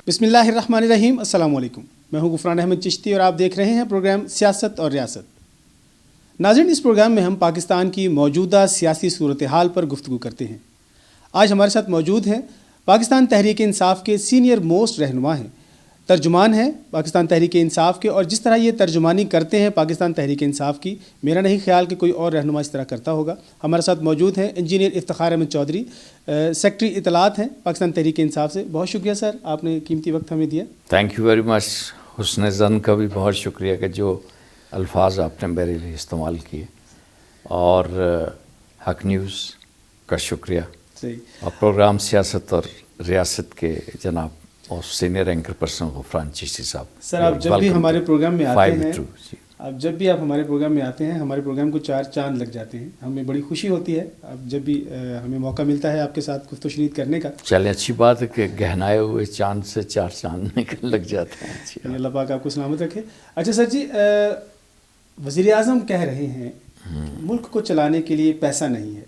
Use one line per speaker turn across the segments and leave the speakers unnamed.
بسم اللہ الرحمن الرحیم. السلام علیکم. میں ہوں غفران احمد چشتی اور آپ دیکھ رہے ہیں پروگرام سیاست اور ریاست. ناظرین، اس پروگرام میں ہم پاکستان کی موجودہ سیاسی صورتحال پر گفتگو کرتے ہیں. آج ہمارے ساتھ موجود ہیں پاکستان تحریک انصاف کے سینئر موسٹ رہنما ہیں، ترجمان ہیں پاکستان تحریک انصاف کے، اور جس طرح یہ ترجمانی کرتے ہیں پاکستان تحریک انصاف کی، میرا نہیں خیال کہ کوئی اور رہنما اس طرح کرتا ہوگا. ہمارے ساتھ موجود ہیں انجینئر افتخار احمد چودھری، سیکرٹری اطلاعات ہیں پاکستان تحریک انصاف سے. بہت شکریہ سر، آپ نے قیمتی وقت ہمیں دیا.
Thank you very much. حسن زن کا بھی بہت شکریہ کہ جو الفاظ آپ نے میرے لیے استعمال کیے، اور حق نیوز کا شکریہ.
صحیح.
اور پروگرام سیاست اور ریاست کے جناب اور senior anchor person Ghufran Chishti صاحب.
سر آپ جب بھی ہمارے پروگرام میں آتے ہیں ہمارے پروگرام کو 4 چاند لگ جاتے ہیں. ہمیں بڑی خوشی ہوتی ہے اب جب بھی ہمیں موقع ملتا ہے آپ کے ساتھ گفت و شنید کرنے کا.
چلے اچھی بات ہے کہ گہنائے ہوئے چاند سے 4 چاند نکل لگ جاتے ہیں.
اللہ پاک آپ کو سلامت رکھے. اچھا سر جی، وزیر اعظم کہہ رہے ہیں ملک کو چلانے کے لیے پیسہ نہیں ہے،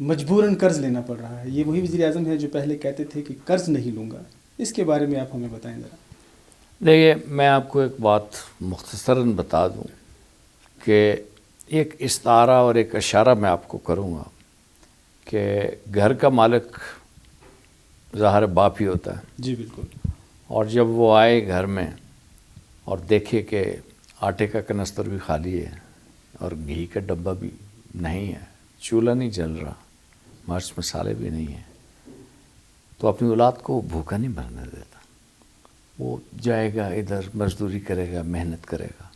مجبوراً قرض لینا پڑ رہا ہے. یہ وہی وزیر اعظم ہے جو پہلے کہتے تھے کہ قرض نہیں لوں گا. اس کے بارے میں آپ ہمیں بتائیں ذرا.
دیکھیے، میں آپ کو ایک بات مختصراً بتا دوں کہ ایک استعارہ اور ایک اشارہ میں آپ کو کروں گا کہ گھر کا مالک ظاہر باپ ہی ہوتا ہے.
جی بالکل.
اور جب وہ آئے گھر میں اور دیکھے کہ آٹے کا کنستر بھی خالی ہے اور گھی کا ڈبہ بھی نہیں ہے، چولہا نہیں جل رہا، مرچ مسالے بھی نہیں ہیں، تو اپنی اولاد کو بھوکا نہیں مرنے دیتا. وہ جائے گا ادھر، مزدوری کرے گا، محنت کرے گا،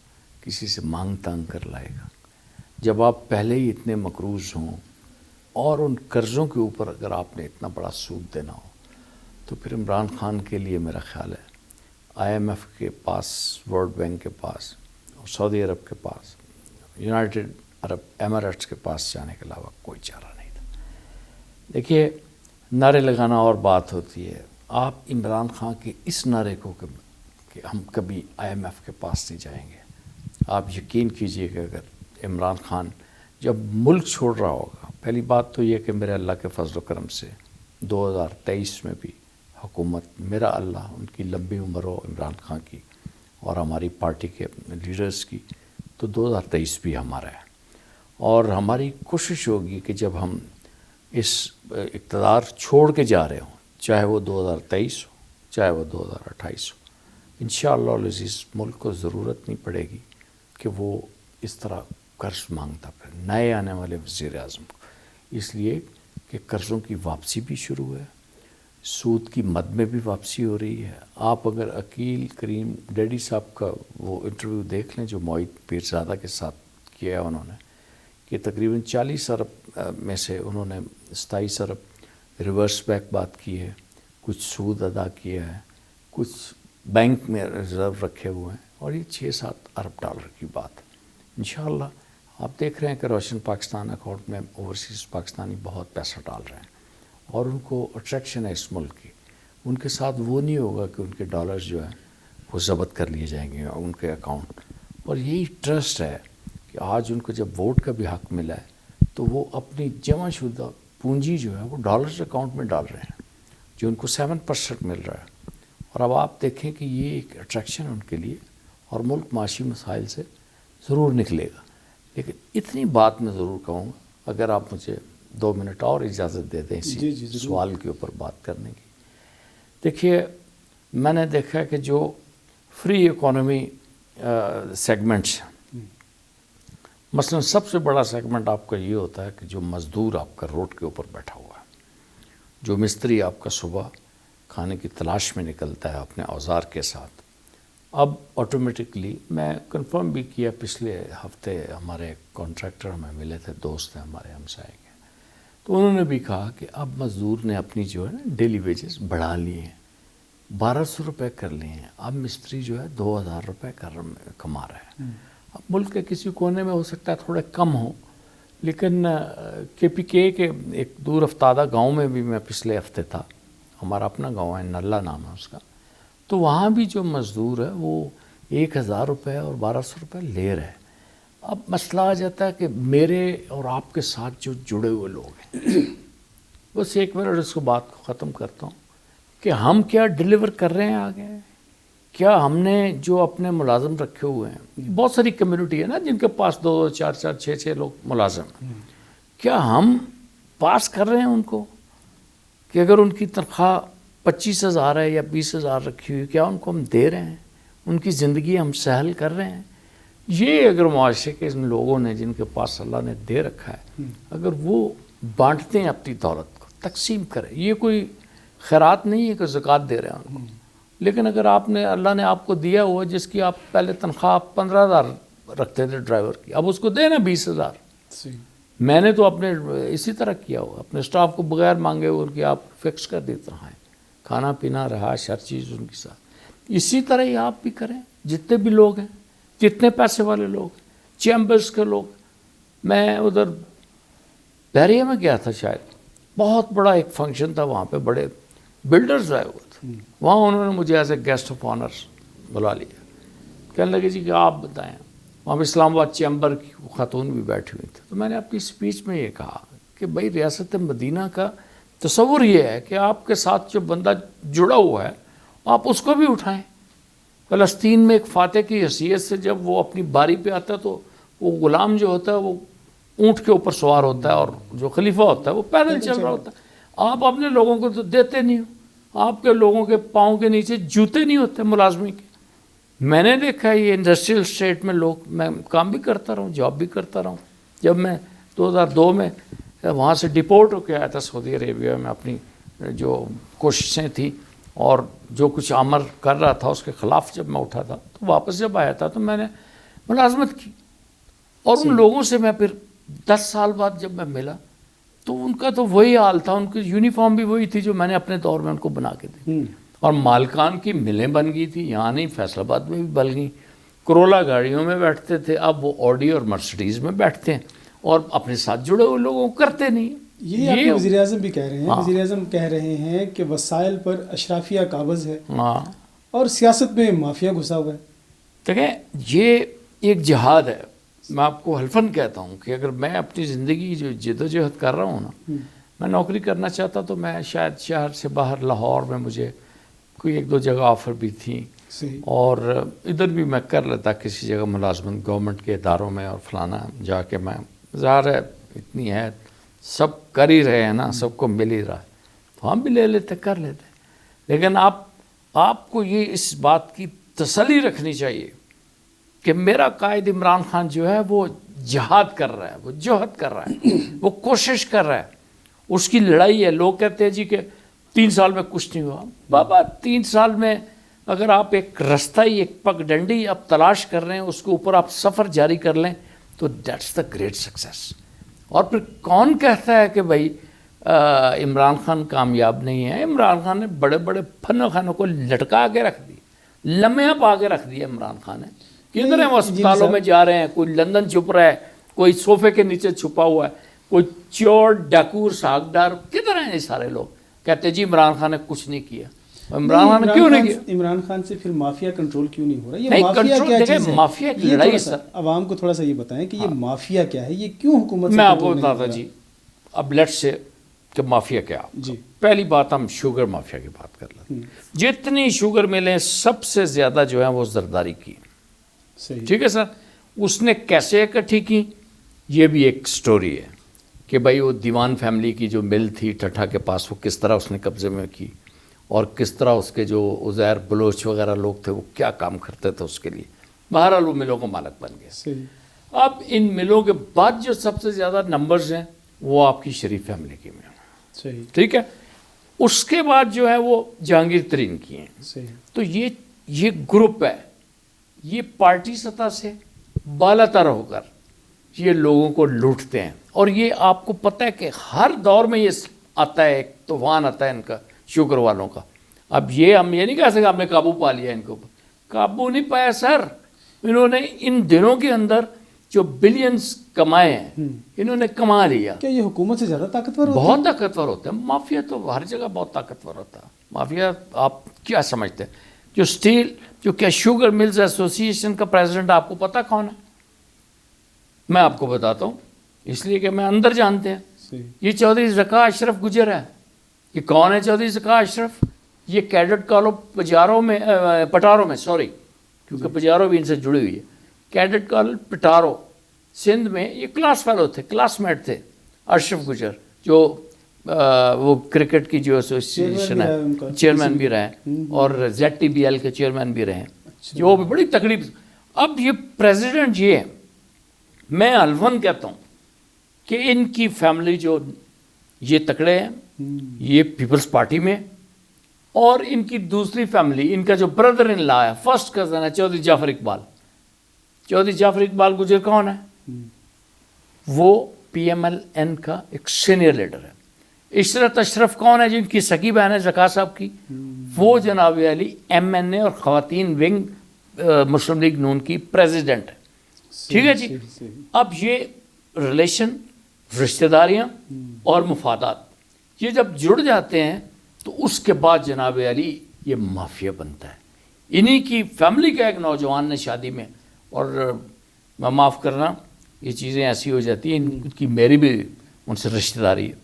کسی سے مانگ تانگ کر لائے گا. جب آپ پہلے ہی اتنے مقروض ہوں اور ان قرضوں کے اوپر اگر آپ نے اتنا بڑا سود دینا ہو، تو پھر عمران خان کے لیے میرا خیال ہے IMF کے پاس، ورلڈ بینک کے پاس، اور سعودی عرب کے پاس، یونائٹڈ عرب ایمریٹس کے پاس جانے کے علاوہ کوئی چارہ نہیں تھا. دیکھیے، نعرے لگانا اور بات ہوتی ہے. آپ عمران خان کے اس نعرے کو کہ ہم کبھی IMF کے پاس نہیں جائیں گے، آپ یقین کیجئے کہ اگر عمران خان جب ملک چھوڑ رہا ہوگا، پہلی بات تو یہ کہ میرے اللہ کے فضل و کرم سے 2023 میں بھی حکومت، میرا اللہ ان کی لمبی عمر ہو، عمران خان کی اور ہماری پارٹی کے لیڈرز کی، تو 2023 بھی ہمارا ہے. اور ہماری کوشش ہوگی کہ جب ہم اس اقتدار چھوڑ کے جا رہے ہوں، چاہے وہ 2023 ہو، چاہے وہ 2028 ہو، انشاءاللہ العزیز ملک کو ضرورت نہیں پڑے گی کہ وہ اس طرح قرض مانگتا پھر نئے آنے والے وزیر اعظم کو. اس لیے کہ قرضوں کی واپسی بھی شروع ہے، سود کی مد میں بھی واپسی ہو رہی ہے. آپ اگر عقیل کریم ڈیڈی صاحب کا وہ انٹرویو دیکھ لیں جو معید پیرزادہ کے ساتھ کیا ہے انہوں نے، کہ تقریباً 40 ارب میں سے انہوں نے 27 ارب ریورس بیک بات کی ہے، کچھ سود ادا کیا ہے، کچھ بینک میں ریزرو رکھے ہوئے ہیں، اور یہ 6-7 ارب ڈالر کی بات ہے. انشاءاللہ آپ دیکھ رہے ہیں کہ روشن پاکستان اکاؤنٹ میں اوورسیز پاکستانی بہت پیسہ ڈال رہے ہیں، اور ان کو اٹریکشن ہے اس ملک کی. ان کے ساتھ وہ نہیں ہوگا کہ ان کے ڈالرز جو ہیں وہ ضبط کر لیے جائیں گے ان کے اکاؤنٹ. اور یہی ٹرسٹ ہے کہ آج ان کو جب ووٹ کا بھی حق ملا ہے تو وہ اپنی جمع شدہ پونجی جو ہے وہ ڈالرز اکاؤنٹ میں ڈال رہے ہیں، جو ان کو 7% مل رہا ہے. اور اب آپ دیکھیں کہ یہ ایک اٹریکشن ان کے لیے، اور ملک معاشی مسائل سے ضرور نکلے گا. لیکن اتنی بات میں ضرور کہوں گا، اگر آپ مجھے 2 منٹ اور اجازت دے دیں اسی سوال کے اوپر بات کرنے کی. دیکھیے، میں نے دیکھا کہ جو فری اکانومی سیگمنٹس ہیں، مثلا سب سے بڑا سیگمنٹ آپ کا یہ ہوتا ہے کہ جو مزدور آپ کا روڈ کے اوپر بیٹھا ہوا ہے، جو مستری آپ کا صبح کھانے کی تلاش میں نکلتا ہے اپنے اوزار کے ساتھ. اب آٹومیٹکلی میں کنفرم بھی کیا، پچھلے ہفتے ہمارے کانٹریکٹر ہمیں ملے تھے، دوست ہیں ہمارے ہمسائے کے، تو انہوں نے بھی کہا کہ اب مزدور نے اپنی جو ہے نا ڈیلی ویجز بڑھا لیے ہیں، 1200 روپے کر لیے ہیں. اب مستری جو ہے 2000 روپے کما رہا ہے. اب ملک کے کسی کونے میں ہو سکتا ہے تھوڑے کم ہوں، لیکن KPK کے ایک دور افتادہ گاؤں میں بھی میں پچھلے ہفتے تھا، ہمارا اپنا گاؤں ہے، نلہ نام ہے اس کا، تو وہاں بھی جو مزدور ہے وہ 1000 روپے اور 1200 روپے لے رہے. اب مسئلہ آ جاتا ہے کہ میرے اور آپ کے ساتھ جو جڑے ہوئے لوگ ہیں، بس 1 منٹ اس کو بات کو ختم کرتا ہوں کہ ہم کیا ڈیلیور کر رہے ہیں آگے، کیا ہم نے جو اپنے ملازم رکھے ہوئے ہیں، بہت ساری کمیونٹی ہے نا جن کے پاس 2 4 4 6 6 لوگ ملازم ہیں، کیا ہم پاس کر رہے ہیں ان کو کہ اگر ان کی تنخواہ 25,000 ہے یا 20,000 رکھی ہوئی، کیا ان کو ہم دے رہے ہیں، ان کی زندگی ہم سہل کر رہے ہیں؟ یہ اگر معاشرے کے ان لوگوں نے جن کے پاس اللہ نے دے رکھا ہے، اگر وہ بانٹتے ہیں اپنی دولت کو، تقسیم کریں، یہ کوئی خیرات نہیں ہے کہ زکوٰۃ دے رہے ہیں ان کو، لیکن اگر آپ نے اللہ نے آپ کو دیا ہوا جس کی آپ پہلے تنخواہ 15,000 رکھتے تھے ڈرائیور کی، اب اس کو دے نا 20,000۔ میں نے تو اپنے اسی طرح کیا ہوا، اپنے اسٹاف کو بغیر مانگے ہوئے ان کی آپ فکس کر دیتا ہے، کھانا پینا رہائش ہر چیز ان کے ساتھ۔ اسی طرح ہی آپ بھی کریں، جتنے بھی لوگ ہیں، جتنے پیسے والے لوگ، چیمبرز کے لوگ۔ میں ادھر بحریہ میں گیا تھا، شاید بہت بڑا ایک فنکشن تھا، وہاں پہ بڑے بلڈرز آئے ہوئے تھے، وہاں انہوں نے مجھے as a guest of honour بلا لیا، کہنے لگے جی کہ آپ بتائیں، وہاں پہ اسلام آباد چیمبر کی خاتون بھی بیٹھی ہوئی تھی۔ تو میں نے اپنی اسپیچ میں یہ کہا کہ بھائی ریاست مدینہ کا تصور یہ ہے کہ آپ کے ساتھ جو بندہ جڑا ہوا ہے آپ اس کو بھی اٹھائیں۔ فلسطین میں ایک فاتح کی حیثیت سے جب وہ اپنی باری پہ آتا ہے تو وہ غلام جو ہوتا ہے وہ اونٹ کے اوپر سوار ہوتا ہے اور جو خلیفہ ہوتا ہے وہ پیدل چل رہا ہوتا ہے۔ آپ اپنے لوگوں کو تو دیتے نہیں ہو، آپ کے لوگوں کے پاؤں کے نیچے جوتے نہیں ہوتے ملازمی کے۔ میں نے دیکھا ہے یہ انڈسٹریل اسٹیٹ میں لوگ، میں کام بھی کرتا رہا ہوں، جاب بھی کرتا رہا ہوں۔ جب میں 2002 میں وہاں سے ڈپورٹ ہو کے آیا تھا سعودی عربیہ میں، اپنی جو کوششیں تھیں اور جو کچھ عمل کر رہا تھا اس کے خلاف جب میں اٹھا تھا، تو واپس جب آیا تھا تو میں نے ملازمت کی، اور ان لوگوں سے میں پھر 10 سال بعد جب میں ملا تو ان کا تو وہی حال تھا، ان کی یونیفارم بھی وہی تھی جو میں نے اپنے دور میں ان کو بنا کے دی، اور مالکان کی ملیں بن گئی تھی، یہاں نہیں فیصل آباد میں بھی بن گئی، کرولا گاڑیوں میں بیٹھتے تھے، اب وہ آڈی اور مرسڈیز میں بیٹھتے ہیں، اور اپنے ساتھ جڑے ہوئے لوگوں کو کرتے نہیں۔
یہ آپ کے وزیر اعظم بھی کہہ رہے ہیں، وزیر اعظم کہہ رہے ہیں کہ وسائل پر اشرافیہ قابض ہے اور سیاست میں مافیا گھسا ہوا ہے۔
دیکھیں یہ ایک جہاد ہے، میں آپ کو حلفاً کہتا ہوں کہ اگر میں اپنی زندگی جو جد و جہد کر رہا ہوں نا، میں نوکری کرنا چاہتا تو میں شاید شہر سے باہر لاہور میں مجھے کوئی 1-2 جگہ آفر بھی تھیں، اور ادھر بھی میں کر لیتا کسی جگہ ملازمت گورنمنٹ کے اداروں میں، اور فلانا جا کے میں، ظاہر ہے اتنی ہے، سب کر ہی رہے ہیں نا، سب کو مل ہی رہا ہے تو ہم بھی لے لیتے، کر لیتے۔ لیکن آپ کو یہ اس بات کی تسلی رکھنی چاہیے کہ میرا قائد عمران خان جو ہے وہ جہاد کر رہا ہے، وہ جہد کر رہا ہے، وہ کوشش کر رہا ہے، اس کی لڑائی ہے۔ لوگ کہتے ہیں جی کہ 3 سال میں کچھ نہیں ہوا، بابا 3 سال میں اگر آپ ایک رستہ ہی، ایک پگ ڈنڈی آپ تلاش کر رہے ہیں، اس کے اوپر آپ سفر جاری کر لیں تو دیٹس دا گریٹ سکسیس۔ اور پھر کون کہتا ہے کہ بھائی عمران خان کامیاب نہیں ہے؟ عمران خان نے بڑے بڑے فن خانوں کو لٹکا کے رکھ دی، لمحہ پا کے رکھ دیا عمران خان نے۔ کدھر ہیں وہ اسپتالوں میں جا رہے ہیں، کوئی لندن چھپ رہا ہے، کوئی صوفے کے نیچے چھپا ہوا ہے، کوئی چور ڈاکور ساگدار، کدھر ہیں یہ سارے لوگ؟ کہتے جی عمران خان نے کچھ نہیں کیا۔ عمران خان نے کیوں نہیں کیا؟
عمران خان سے پھر مافیا کنٹرول کیوں نہیں ہو رہا؟ یہ مافیا کیا چیز ہے؟
مافیا کی لڑائی ہے سر،
عوام کو تھوڑا سا یہ بتائیں کہ یہ مافیا کیا ہے، یہ کیوں حکومت؟
میں آپ کو بتاتا جی، اب لیٹ سے کہ مافیا کیا جی۔ پہلی بات ہم شوگر مافیا کی بات کر لیتے ہیں۔ جتنی شوگر ملیں سب سے زیادہ جو ہے وہ زرداری کی، ٹھیک ہے سر؟ اس نے کیسے اکٹھی کی، یہ بھی ایک سٹوری ہے کہ بھائی وہ دیوان فیملی کی جو مل تھی ٹھٹھا کے پاس، وہ کس طرح اس نے قبضے میں کی، اور کس طرح اس کے جو عزیر بلوچ وغیرہ لوگ تھے وہ کیا کام کرتے تھے اس کے لیے، بہرحال وہ ملوں کا مالک بن گیا۔ اب ان ملوں کے بعد جو سب سے زیادہ نمبرز ہیں وہ آپ کی شریف فیملی کی مل، ٹھیک ہے؟ اس کے بعد جو ہے وہ جہانگیر ترین کی ہیں۔ تو یہ گروپ ہے، یہ پارٹی سطح سے بالا تر ہو کر یہ لوگوں کو لوٹتے ہیں، اور یہ آپ کو پتہ ہے کہ ہر دور میں یہ آتا ہے، ایک طوفان آتا ہے ان کا، شوگر والوں کا۔ اب یہ ہم یہ نہیں کہہ سکتے ہم نے قابو پا لیا ان کے اوپر، قابو نہیں پایا سر۔ انہوں نے ان دنوں کے اندر جو بلینز کمائے ہیں انہوں نے کما لیا۔
کیا یہ حکومت سے زیادہ طاقتور ہوتا ہے؟
بہت طاقتور ہوتا ہے مافیا، تو ہر جگہ بہت طاقتور ہوتا ہے مافیا۔ آپ کیا سمجھتے ہیں جو اسٹیل جو کیا شوگر ملز ایسوسی ایشن کا پریزیڈنٹ آپ کو پتہ کون ہے؟ میں آپ کو بتاتا ہوں، اس لیے کہ میں اندر جانتے ہیں، یہ چودھری ذکا اشرف گجر ہے۔ یہ کون ہے چودھری ذکا اشرف؟ یہ کیڈٹ کالج پٹارو میں سوری کیونکہ پجارو بھی ان سے جڑی ہوئی ہے. کیڈٹ کالج پٹارو سندھ میں یہ کلاس فیلو تھے, کلاس میٹ تھے اشرف گجر جو وہ کرکٹ کی جو ایسوسیشن ہے چیئرمین بھی رہے اور ZTBL کے چیئرمین بھی رہے, جو بھی بڑی تکڑی. اب یہ پریزیڈنٹ یہ میں الفن کہتا ہوں کہ ان کی فیملی جو یہ تکڑے ہیں یہ پیپلز پارٹی میں, اور ان کی دوسری فیملی ان کا جو بردر ان لا ہے فرسٹ کزن ہے چودھری جعفر اقبال. چودھری جعفر اقبال گجر کون ہے؟ وہ PMLN کا ایک سینئر لیڈر ہے. عشرت اشرف کون ہے جن کی سکی بہن ہے زکا صاحب کی؟ وہ جناب علی MNA اور خواتین ونگ مسلم لیگ نون کی پریزیڈنٹ ہے. ٹھیک ہے جی. اب یہ ریلیشن, رشتہ داریاں اور مفادات یہ جب جڑ جاتے ہیں تو اس کے بعد جناب علی یہ مافیا بنتا ہے. انہی کی فیملی کا ایک نوجوان نے شادی میں, اور میں معاف کرنا یہ چیزیں ایسی ہو جاتی ہیں, ان کی میری بھی ان سے رشتہ داری ہے.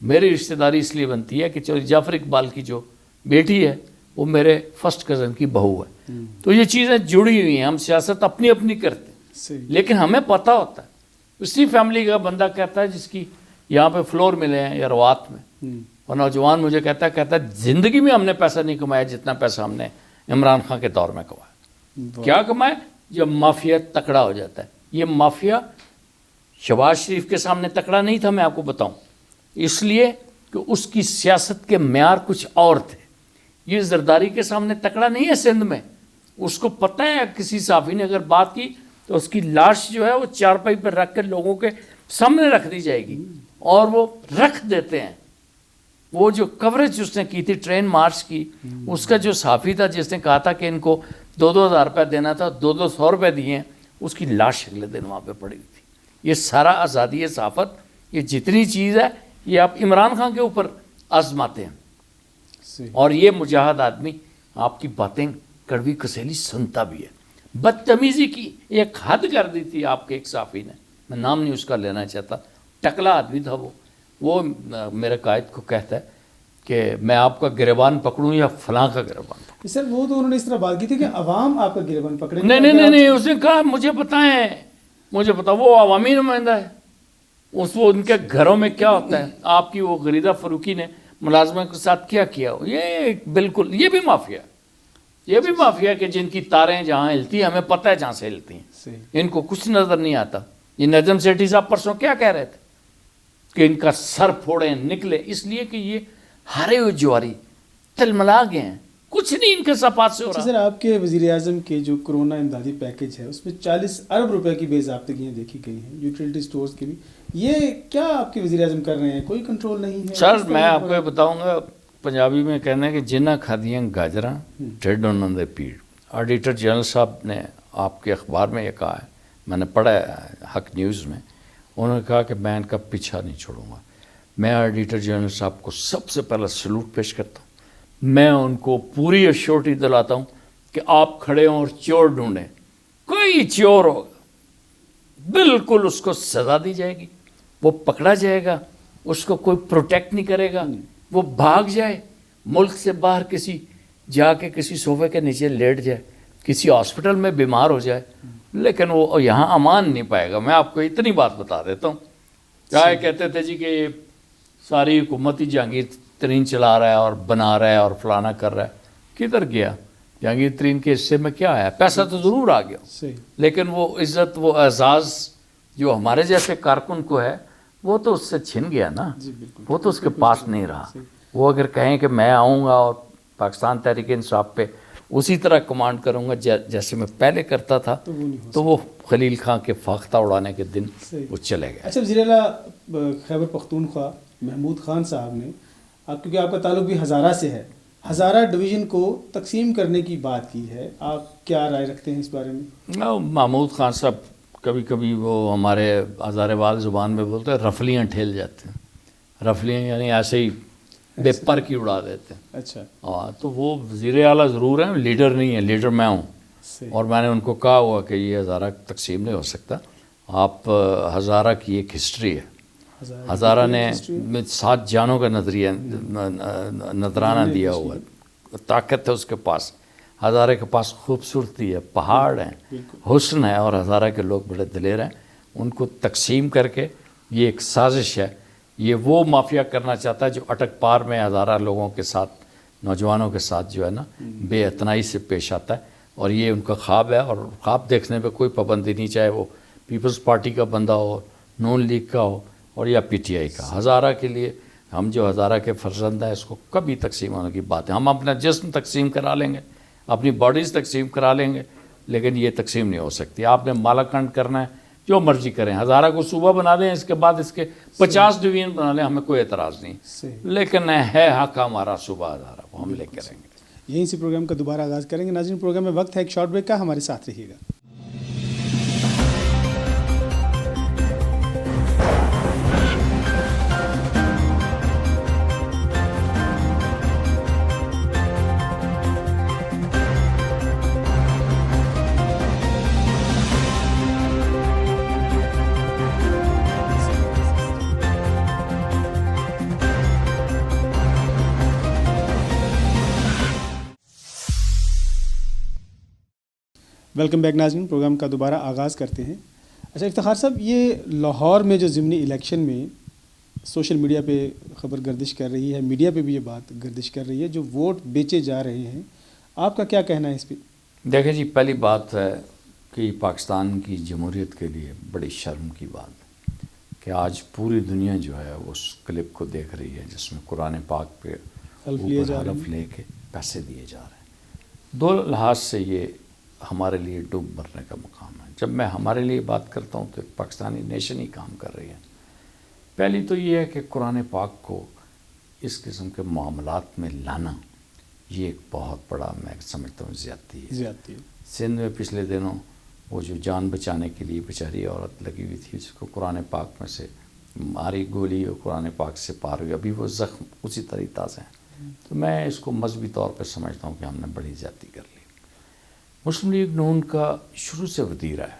میری رشتہ داری اس لیے بنتی ہے کہ چودھری جعفر اقبال کی جو بیٹی ہے وہ میرے فرسٹ کزن کی بہو ہے. تو یہ چیزیں جڑی ہوئی ہیں. ہم سیاست اپنی اپنی کرتے ہیں لیکن ہمیں پتہ ہوتا ہے. اسی فیملی کا بندہ کہتا ہے جس کی یہاں پہ فلور ملے ہیں یا روات میں, اور نوجوان مجھے کہتا ہے زندگی میں ہم نے پیسہ نہیں کمایا جتنا پیسہ ہم نے عمران خان کے دور میں کمایا. کیا کمایا؟ جب مافیا تکڑا ہو جاتا ہے. یہ مافیا شہباز شریف کے سامنے تکڑا نہیں تھا, میں آپ کو بتاؤں, اس لیے کہ اس کی سیاست کے معیار کچھ اور تھے. یہ زرداری کے سامنے تکڑا نہیں ہے سندھ میں. اس کو پتہ ہے کسی صحافی نے اگر بات کی تو اس کی لاش جو ہے وہ چارپائی پر رکھ کر لوگوں کے سامنے رکھ دی جائے گی, اور وہ رکھ دیتے ہیں. وہ جو کوریج اس نے کی تھی ٹرین مارچ کی, اس کا جو صحافی تھا جس نے کہا تھا کہ ان کو 2,000 روپے دینا تھا, 200 روپے دیے ہیں, اس کی لاش اگلے دن وہاں پہ پڑی ہوئی تھی. یہ سارا آزادی صحافت, یہ جتنی چیز ہے یہ آپ عمران خان کے اوپر آزماتے ہیں. اور یہ مجاہد آدمی آپ کی باتیں کڑوی کسیلی سنتا بھی ہے. بدتمیزی کی ایک حد کر دی تھی آپ کے ایک صحافی نے, میں نام نہیں اس کا لینا چاہتا, ٹکلا آدمی تھا وہ میرے قائد کو کہتا ہے کہ میں آپ کا گریبان پکڑوں یا فلاں کا گریبان پکڑوں.
سر وہ تو انہوں نے اس طرح بات کی تھی کہ عوام آپ کا گریبان پکڑے.
نہیں, اس نے کہا مجھے پتا وہ عوامی نمائندہ ہے. وہ ان کے گھروں میں کیا ہوتا ہے, آپ کی وہ غریدہ فروخی نے ملازمہ کے ساتھ کیا ہو, یہ بالکل یہ بھی مافیا کہ جن کی تاریں جہاں ہلتی ہیں ہمیں پتہ ہے جہاں سے ہلتی ہیں, ان کو کچھ نظر نہیں آتا. یہ نجم سیٹھی صاحب پرسوں کیا کہہ رہے تھے کہ ان کا سر پھوڑے نکلے, اس لیے کہ یہ ہارے ہوئے جواری تلملا گئے ہیں, کچھ نہیں ان کے صفات سے ہو رہا.
سر آپ کے وزیر اعظم کے جو کرونا امدادی پیکج ہے اس میں 40 ارب روپے کی بے ضابطگیاں دیکھی گئی ہیں, یوٹیلٹی سٹورز کی بھی. یہ کیا آپ کے وزیر اعظم کر رہے ہیں؟ کوئی کنٹرول نہیں ہے
سر. میں آپ کو یہ بتاؤں گا, پنجابی میں کہنا ہے کہ جنہ کھادیاں گاجراں ٹھڈ انہوں نے پیڑ. آڈیٹر جنرل صاحب نے آپ کے اخبار میں یہ کہا ہے, میں نے پڑھا ہے حق نیوز میں, انہوں نے کہا کہ میں ان کا پیچھا نہیں چھوڑوں گا. میں آڈیٹر جنرل صاحب کو سب سے پہلا سلوٹ پیش کرتا ہوں. میں ان کو پوری ایشورٹی دلاتا ہوں کہ آپ کھڑے ہوں اور چور ڈھونڈیں. کوئی چور ہوگا بالکل اس کو سزا دی جائے گی, وہ پکڑا جائے گا, اس کو کوئی پروٹیکٹ نہیں کرے گا, وہ بھاگ جائے ملک سے باہر, کسی جا کے کسی صوفے کے نیچے لیٹ جائے, کسی ہاسپٹل میں بیمار ہو جائے, لیکن وہ یہاں امان نہیں پائے گا. میں آپ کو اتنی بات بتا دیتا ہوں. چاہے کہتے تھے جی کہ ساری حکومت ہی جہانگیر ترین چلا رہا ہے اور بنا رہا ہے اور فلانا کر رہا ہے. کدھر گیا جہانگیر ترین کے حصے میں؟ کیا آیا؟ پیسہ تو ضرور آ گیا, لیکن وہ عزت وہ اعزاز جو ہمارے جیسے کارکن کو ہے وہ تو اس سے چھن گیا نا, وہ تو اس کے پاس نہیں رہا. وہ اگر کہیں کہ میں آؤں گا اور پاکستان تحریک انصاف پہ اسی طرح کمانڈ کروں گا جیسے میں پہلے کرتا تھا, تو وہ خلیل خان کے فاختہ اڑانے کے دن وہ چلے گئے.
اچھا, وزیر اعلیٰ خیبر پختونخوا محمود خان صاحب نے, کیونکہ آپ کا تعلق بھی ہزارہ سے ہے, ہزارہ ڈویژن کو تقسیم کرنے کی بات کی ہے, آپ کیا رائے رکھتے ہیں اس بارے میں؟
محمود خان صاحب کبھی کبھی وہ ہمارے ہزارے وال زبان میں بولتے ہیں رفلیاں ٹھیل جاتے ہیں. رفلیاں یعنی ایسے ہی بے پر کی اڑا دیتے ہیں.
اچھا,
ہاں, تو وہ وزیر اعلیٰ ضرور ہیں, لیڈر نہیں ہیں. لیڈر میں ہوں, اور میں نے ان کو کہا ہوا کہ یہ ہزارہ تقسیم نہیں ہو سکتا. آپ ہزارہ کی ایک ہسٹری ہے. ہزارہ نے 7 جانوں کا نظرانہ دیا ہوا ہے. طاقت ہے اس کے پاس. ہزارہ کے پاس خوبصورتی ہے, پہاڑ ہیں, حسن ہے, اور ہزارہ کے لوگ بڑے دلیر ہیں. ان کو تقسیم کر کے یہ ایک سازش ہے. یہ وہ مافیا کرنا چاہتا ہے جو اٹک پار میں ہزارہ لوگوں کے ساتھ, نوجوانوں کے ساتھ جو ہے نا بے اتنائی سے پیش آتا ہے. اور یہ ان کا خواب ہے, اور خواب دیکھنے پہ کوئی پابندی نہیں, چاہے وہ پیپلز پارٹی کا بندہ ہو, نون لیگ کا ہو, اور یا پی ٹی آئی کا. ہزارہ کے لیے ہم جو ہزارہ کے فرزند ہیں اس کو کبھی تقسیم ہونے کی بات ہے. ہم اپنا جسم تقسیم کرا لیں گے, اپنی باڈیز تقسیم کرا لیں گے, لیکن یہ تقسیم نہیں ہو سکتی. آپ نے مالاکنڈ کرنا ہے, جو مرضی کریں, ہزارہ کو صوبہ بنا دیں, اس کے بعد اس کے 50 ڈویژن بنا لیں, ہمیں کوئی اعتراض نہیں, لیکن ہے حق ہمارا صوبہ ہزارہ, وہ ہم لے کے رہیں گے.
یہیں سے پروگرام کا دوبارہ آغاز کریں گے. ناظرین, پروگرام میں وقت ہے ایک شارٹ بریک کا, ہمارے ساتھ رہیے گا. ویلکم بیک ناظرین, پروگرام کا دوبارہ آغاز کرتے ہیں. اچھا افتخار صاحب, یہ لاہور میں جو ضمنی الیکشن میں سوشل میڈیا پہ خبر گردش کر رہی ہے, میڈیا پہ بھی یہ بات گردش کر رہی ہے, جو ووٹ بیچے جا رہے ہیں, آپ کا کیا کہنا ہے اس پہ؟
دیکھیں جی, پہلی بات ہے کہ پاکستان کی جمہوریت کے لیے بڑی شرم کی بات ہے کہ آج پوری دنیا جو ہے اس کلپ کو دیکھ رہی ہے جس میں قرآن پاک پہ حلف لے کے پیسے دیے جا رہے ہیں. دو لحاظ سے یہ ہمارے لیے ڈوب مرنے کا مقام ہے. جب میں ہمارے لیے بات کرتا ہوں تو پاکستانی نیشن ہی کام کر رہی ہے. پہلی تو یہ ہے کہ قرآن پاک کو اس قسم کے معاملات میں لانا, یہ ایک بہت بڑا, میں سمجھتا ہوں, زیادتی ہے. سندھ میں پچھلے دنوں وہ جو جان بچانے کے لیے بیچاری عورت لگی ہوئی تھی, اس کو قرآن پاک میں سے ماری گولی اور قرآن پاک سے پار ہوئی, ابھی وہ زخم اسی طرح تازہ ہیں. تو میں اس کو مذہبی طور پر سمجھتا ہوں کہ ہم نے بڑی زیادتی کر لی. مسلم لیگ نون کا شروع سے وتیرہ ہے,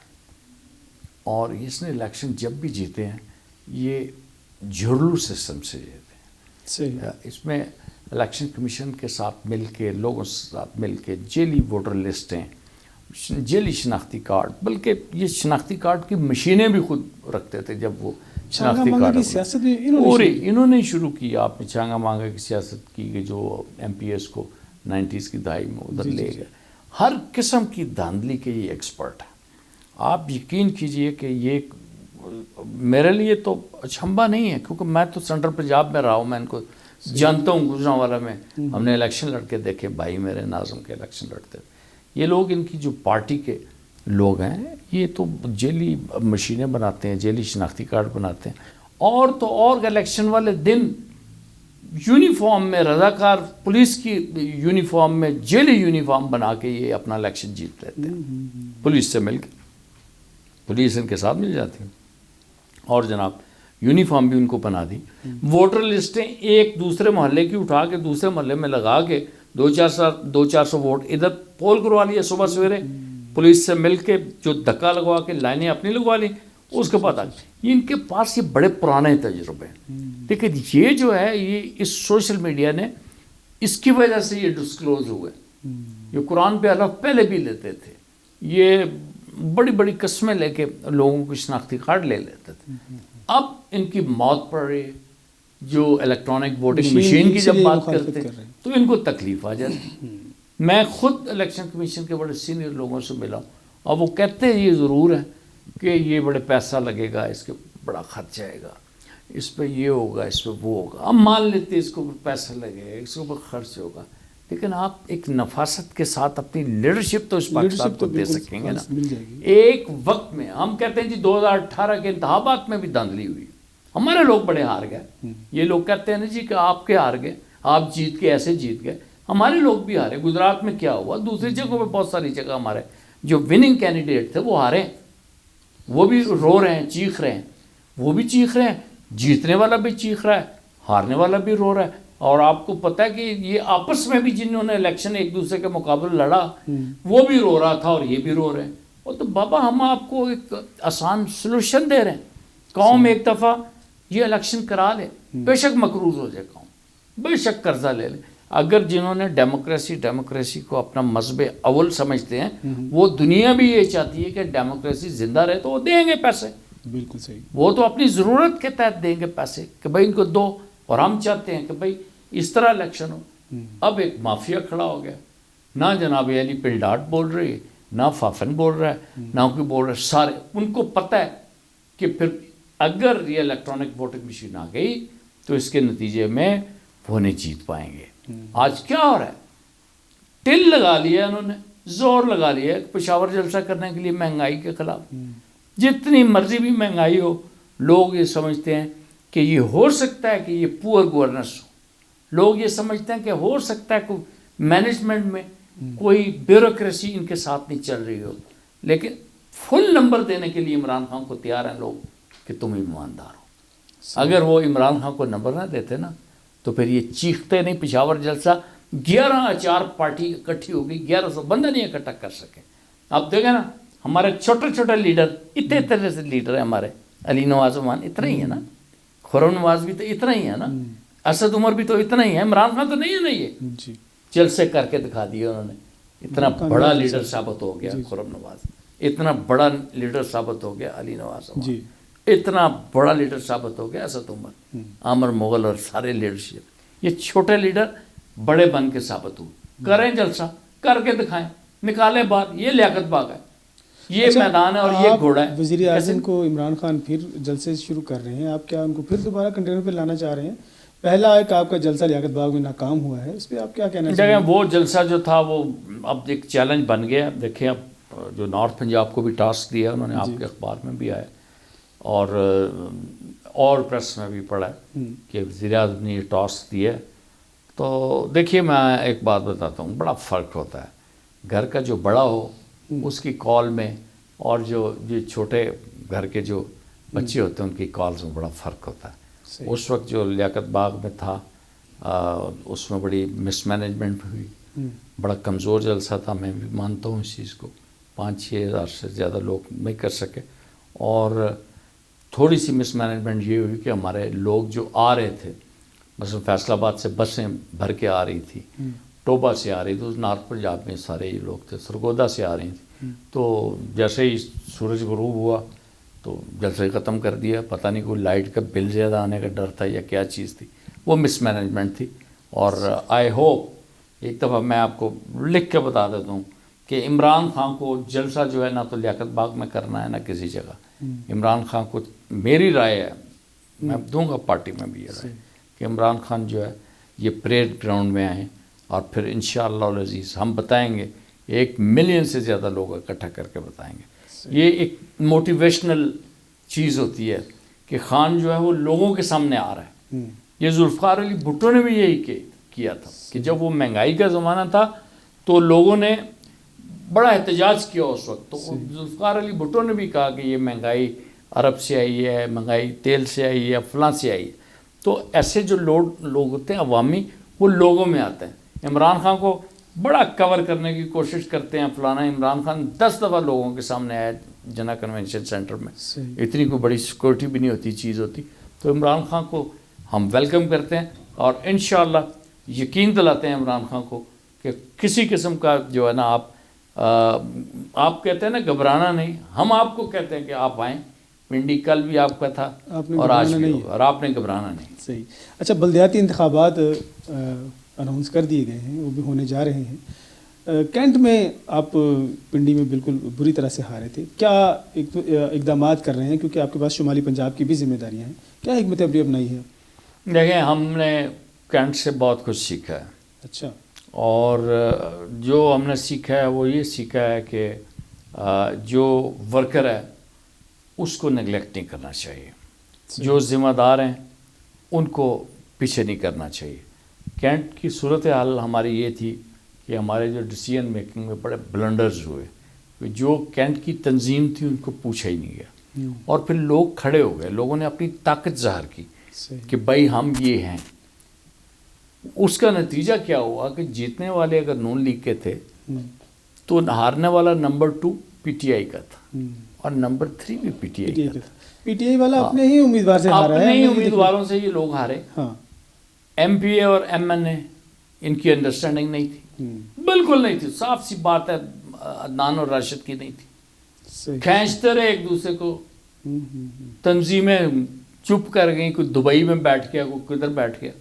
اور اس نے الیکشن جب بھی جیتے ہیں یہ جھرلو سسٹم سے جیتے ہیں. اس میں الیکشن کمیشن کے ساتھ مل کے, لوگوں کے ساتھ مل کے جیلی ووٹر لسٹیں, جیلی شناختی کارڈ, بلکہ یہ شناختی کارڈ کی مشینیں بھی خود رکھتے تھے. جب وہ شناختی کارڈ کی سیاست انہوں نے شروع کی, آپ نے چانگا مانگا کی سیاست کی کہ جو ایم پی ایس کو 90s کی دہائی میں ادھر لے گئے. ہر قسم کی دھاندلی کے یہ ایکسپرٹ ہے. آپ یقین کیجئے کہ یہ میرے لیے تو اچھمبا نہیں ہے, کیونکہ میں تو سینٹرل پنجاب میں رہا ہوں, میں ان کو جانتا ہوں. گجرانوالا میں ہم نے الیکشن لڑ کے دیکھے, بھائی میرے ناظم کے الیکشن لڑتے. یہ لوگ, ان کی جو پارٹی کے لوگ ہیں, یہ تو جیلی مشینیں بناتے ہیں, جیلی شناختی کارڈ بناتے ہیں, اور تو اور الیکشن والے دن یونیفارم میں, رضاکار پولیس کی یونیفارم میں, جیلی یونیفارم بنا کے یہ اپنا الیکشن جیت لیتے ہیں پولیس سے مل کے. پولیس ان کے ساتھ مل جاتی ہے, اور جناب یونیفارم بھی ان کو بنا دی. ووٹر لسٹیں ایک دوسرے محلے کی اٹھا کے دوسرے محلے میں لگا کے 200-400 ووٹ ادھر پول کروا لیا صبح سویرے, پولیس سے مل کے جو دھکا لگوا کے لائنیں اپنی لگوا لیں. اس کے بعد یہ ان کے پاس یہ بڑے پرانے تجربے ہیں. لیکن یہ جو ہے, یہ اس سوشل میڈیا نے, اس کی وجہ سے یہ ڈسکلوز ہوئے. یہ قرآن پہ حلف پہلے بھی لیتے تھے, یہ بڑی بڑی قسمیں لے کے لوگوں کو شناختی کارڈ لے لیتے تھے. اب ان کی موت پڑ رہی ہے. جو الیکٹرانک ووٹنگ مشین کی جب بات کرتے ہیں تو ان کو تکلیف آ جاتی. میں خود الیکشن کمیشن کے بڑے سینئر لوگوں سے ملا ہوں, اور وہ کہتے ہیں یہ ضرور ہے کہ یہ بڑے پیسہ لگے گا, اس کے بڑا خرچ آئے گا, اس پہ یہ ہوگا, اس پہ وہ ہوگا. ہم مان لیتے اس کو پیسہ لگے گا, اس کے اوپر خرچ ہوگا, لیکن آپ ایک نفاست کے ساتھ اپنی لیڈرشپ تو اس پاکستان کو دے سکیں گے نا. ایک وقت میں ہم کہتے ہیں جی 2018 کے انتخابات میں بھی دھاندلی ہوئی, ہمارے لوگ بڑے ہار گئے. یہ لوگ کہتے ہیں نا جی کہ آپ کے ہار گئے, آپ جیت کے ایسے جیت گئے. ہمارے لوگ بھی ہارے. گجرات میں کیا ہوا, دوسری جگہوں پہ بہت ساری جگہ ہمارے جو وننگ کینڈیڈیٹ تھے وہ ہارے, وہ بھی رو رہے ہیں, چیخ رہے ہیں. وہ بھی چیخ رہے ہیں, جیتنے والا بھی چیخ رہا ہے, ہارنے والا بھی رو رہا ہے. اور آپ کو پتہ ہے کہ یہ آپس میں بھی جنہوں نے الیکشن ایک دوسرے کے مقابلے لڑا, وہ بھی رو رہا تھا اور یہ بھی رو رہے ہیں. اور تو بابا ہم آپ کو ایک آسان سلوشن دے رہے ہیں. قوم ایک دفعہ یہ الیکشن کرا لے, بے شک مقروض ہو جائے قوم, بے شک قرضہ لے لے, اگر جنہوں نے ڈیموکریسی کو اپنا مذہب اول سمجھتے ہیں وہ دنیا بھی یہ چاہتی ہے کہ ڈیموکریسی زندہ رہے تو وہ دیں گے پیسے.
بالکل صحیح.
وہ تو اپنی ضرورت کے تحت دیں گے پیسے کہ بھائی ان کو دو, اور ہم چاہتے ہیں کہ بھائی اس طرح الیکشن ہو. اب ایک مافیا کھڑا ہو گیا, نہ جناب علی پلڈاٹ بول رہی ہے, نہ فافن بول رہا ہے, نہ کوئی بول رہا ہے, سارے ان کو پتہ ہے کہ پھر اگر یہ الیکٹرانک ووٹنگ مشین آ گئی تو اس کے نتیجے میں وہ نہیں جیت پائیں گے. آج کیا ہو رہا ہے, ٹل لگا لیا انہوں نے, زور لگا لیا پشاور جلسہ کرنے کے لیے مہنگائی کے خلاف. جتنی مرضی بھی مہنگائی ہو, لوگ یہ سمجھتے ہیں کہ یہ ہو سکتا ہے کہ یہ پور گورننس ہو, لوگ یہ سمجھتے ہیں کہ ہو سکتا ہے کوئی مینجمنٹ میں کوئی بیوروکریسی ان کے ساتھ نہیں چل رہی ہو. لیکن فل نمبر دینے کے لیے عمران خان کو تیار ہیں لوگ کہ تم ایماندار ہو. اگر وہ عمران خان کو نمبر نہ دیتے نا تو پھر یہ چیختے نہیں. پشاور جلسہ 11 پارٹی اکٹھی ہو گئی, 1100 بندہ نہیں اکٹھا کر سکے. آپ دیکھیں نا ہمارے چھوٹے لیڈر, اتنے طرح سے لیڈر ہیں ہمارے. علی نواز عمان اتنا ہی ہے نا, خرم نواز بھی تو اتنا ہی ہے نا, اسد عمر بھی تو اتنا ہی ہے, عمران خان تو نہیں ہے نا. یہ جلسے کر کے دکھا دیے انہوں نے. اتنا بڑا لیڈر ثابت ہو گیا خرم نواز, اتنا بڑا لیڈر ثابت ہو گیا علی نواز عمان, اتنا بڑا لیڈر ثابت ہو گیا اسد عمر, عامر مغل اور سارے لیڈرشپ. یہ چھوٹے لیڈر بڑے بن کے ثابت ہوئے. کریں جلسہ کر کے دکھائیں, نکالیں باہر. یہ لیاقت باغ ہے, یہ میدان ہے اور یہ گھوڑا ہے.
وزیر اعظم کو عمران خان پھر جلسے شروع کر رہے ہیں, آپ کیا ان کو پھر دوبارہ کنٹینر پہ لانا چاہ رہے ہیں؟ پہلا ایک آپ کا جلسہ لیاقت باغ میں ناکام ہوا ہے, اس پہ آپ کیا کہنا چاہیں گے؟
وہ جلسہ جو تھا وہ اب ایک چیلنج بن گیا. دیکھیں اب جو نارتھ پنجاب کو بھی ٹاسک دیا انہوں نے, آپ کے اخبار میں بھی آیا اور پریس میں بھی پڑھا ہے کہ وزیر اعظم نے یہ ٹاسک دیا. تو دیکھیے میں ایک بات بتاتا ہوں, بڑا فرق ہوتا ہے گھر کا جو بڑا ہو اس کی کال میں اور جو چھوٹے گھر کے جو بچے ہوتے ہیں ان کی کالز میں بڑا فرق ہوتا ہے. اس وقت جو لیاقت باغ میں تھا اس میں بڑی مس مینجمنٹ ہوئی, بڑا کمزور جلسہ تھا. میں بھی مانتا ہوں اس چیز کو, 5-6 ہزار سے زیادہ لوگ نہیں کر سکے. اور تھوڑی سی مس مینجمنٹ یہ ہوئی کہ ہمارے لوگ جو آ رہے تھے, مثلا فیصل آباد سے بسیں بھر کے آ رہی تھی, ٹوبا سے آ رہی تھی, نارتھ پنجاب میں سارے یہ لوگ تھے, سرگودا سے آ رہی تھی. تو جیسے ہی سورج غروب ہوا تو جلسہ ہی ختم کر دیا. پتہ نہیں کوئی لائٹ کا بل زیادہ آنے کا ڈر تھا یا کیا چیز تھی, وہ مس مینجمنٹ تھی. اور آئی ہوپ, ایک دفعہ میں آپ کو لکھ کے بتا دیتا ہوں کہ عمران خان کو جلسہ جو ہے نہ تو لیاقت باغ میں کرنا ہے نہ کسی جگہ. عمران خان کو میری رائے ہے, میں دوں گا پارٹی میں بھی یہ رائے کہ عمران خان جو ہے یہ پریڈ گراؤنڈ میں آئیں اور پھر انشاءاللہ العزیز ہم بتائیں گے, 1 ملین سے زیادہ لوگ اکٹھا کر کے بتائیں گے. یہ ایک موٹیویشنل چیز ہوتی ہے کہ خان جو ہے وہ لوگوں کے سامنے آ رہا ہے. یہ ذوالفقار علی بھٹو نے بھی یہی کیا تھا کہ جب وہ مہنگائی کا زمانہ تھا تو لوگوں نے بڑا احتجاج کیا اس وقت. تو ذوالفقار علی بھٹو نے بھی کہا کہ یہ مہنگائی عرب سے آئی ہے, مہنگائی تیل سے آئی ہے, فلاں سے آئی ہے. تو ایسے جو لوگ ہوتے ہیں عوامی, وہ لوگوں میں آتے ہیں. عمران خان کو بڑا کور کرنے کی کوشش کرتے ہیں فلانا. عمران خان 10 دفعہ لوگوں کے سامنے آیا جنا کنونشن سینٹر میں, اتنی کوئی بڑی سیکورٹی بھی نہیں ہوتی چیز ہوتی. تو عمران خان کو ہم ویلکم کرتے ہیں اور انشاءاللہ یقین دلاتے ہیں عمران خان کو کہ کسی قسم کا جو ہے نا آپ کہتے ہیں نا گھبرانا نہیں, ہم آپ کو کہتے ہیں کہ آپ آئیں. پنڈی کل بھی آپ کا تھا اور آج بھی ہوگا, اور آپ نے گھبرانا نہیں.
صحیح. اچھا, بلدیاتی انتخابات اناؤنس کر دیے گئے ہیں, وہ بھی ہونے جا رہے ہیں. کینٹ میں آپ پنڈی میں بالکل بری طرح سے ہارے تھے, کیا اقدامات کر رہے ہیں کیونکہ آپ کے پاس شمالی پنجاب کی بھی ذمہ داریاں ہیں, کیا حکمت عملی اپنائی ہے؟
دیکھیں ہم نے کینٹ سے بہت کچھ سیکھا ہے.
اچھا. اور
جو ہم نے سیکھا ہے وہ یہ سیکھا ہے کہ جو ورکر ہے اس کو نگلیکٹ نہیں کرنا چاہیے, جو ذمہ دار ہیں ان کو پیچھے نہیں کرنا چاہیے. کینٹ کی صورتحال ہماری یہ تھی کہ ہمارے جو ڈیسیژن میکنگ میں بڑے بلنڈرز ہوئے, جو کینٹ کی تنظیم تھی ان کو پوچھا ہی نہیں گیا, اور پھر لوگ کھڑے ہو گئے, لوگوں نے اپنی طاقت ظاہر کی کہ بھائی ہم یہ ہیں. اس کا نتیجہ کیا ہوا کہ جیتنے والے اگر نون لیگ کے تھے تو ہارنے والا نمبر 2 پی ٹی آئی کا تھا اور نمبر 3 بھی پی ٹی آئی کا تھا.
پی ٹی آئی والا اپنے ہی امیدوار سے ہارا ہے,
اپنے ہی امیدواروں سے یہ لوگ ہارے. ایم پی اے اور ایم این اے ان کی انڈرسٹینڈنگ نہیں تھی، بالکل نہیں تھی، صاف سی بات ہے، عدنان اور راشد کی نہیں تھی، کھینچتے رہے ایک دوسرے کو، تنظیمیں چپ کر گئیں، کوئی دبئی میں بیٹھ گیا، کوئی کدھر بیٹھ گیا،